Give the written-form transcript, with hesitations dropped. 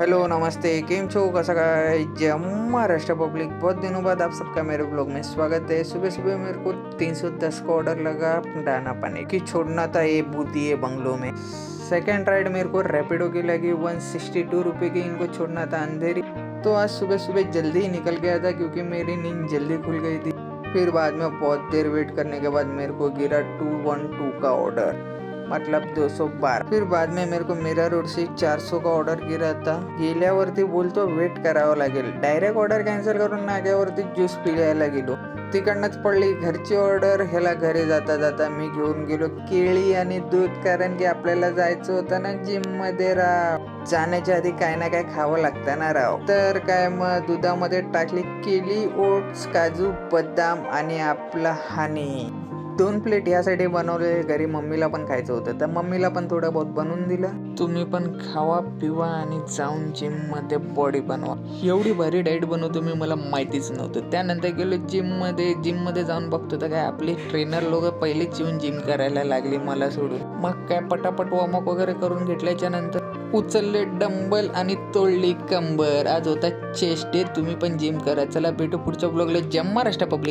Hello नमस्ते केम छो कैसा जय Maharashtra public. बहुत दिनों बाद आप सबका मेरे ब्लॉग में स्वागत है। सुबह सुबह मेरे को 310 का ऑर्डर लगा दाना पानी की छोड़ना था ये भूतिए बंगलों में। सेकंड राइड मेरे को रैपिडो की लगी 162 रुपये की, इनको छोड़ना था अंधेरी। तो आज सुबह सुबह जल्दी ही निकल गया था क्योंकि मेरी नींद जल्दी खुल गई थी। फिर बाद में बहुत देर वेट करने के बाद मेरे को गिरा 212 का ऑर्डर, मतलब 212। फिर बाद में मेरे को मीरा रोड से 400 का ऑर्डर गिरा था। गेल्यावरती बोलतो वेट करावं लागेल, डायरेक्ट ऑर्डर कॅन्सल करून नाक्यावरती ज्यूस पियायला गेलो। तिकडनंच पडली घरची ऑर्डर। ह्याला घरी जाता जाता मी घेऊन गेलो केळी आणि दूध, कारण की आपल्याला जायचं होतं ना जिम मध्ये राव। जाण्याच्या आधी काय ना काय खावं लागतं ना राव। तर काय मग दुधामध्ये टाकली केळी, ओट्स, काजू, बदाम आणि आपला हनी। 2 प्लेट यासाठी बनवले, घरी मम्मीला पण खायचं होतं तर मम्मीला पण थोडं बहुत बनवून दिलं। तुम्ही पण खावा पिवा आणि जाऊन जिम मध्ये बॉडी बनवा। एवढी भारी डाएट बनवतो मी, मला माहितीच नव्हतं। त्यानंतर गेलो जिम मध्ये जाऊन बघतो तर काय आपले ट्रेनर लोक पहिलेच येऊन जिम करायला लागले मला सोडून। मग काय पटापट वॉर्मअप वगैरे करून घेतल्याच्या नंतर उचलले डंबल आणि तोडली कंबर। आज होता चेस्ट डे, तुम्ही पण जिम करा। चला भेटू पुढच्या ब्लॉगला। जय महाराष्ट्र पब्लिक।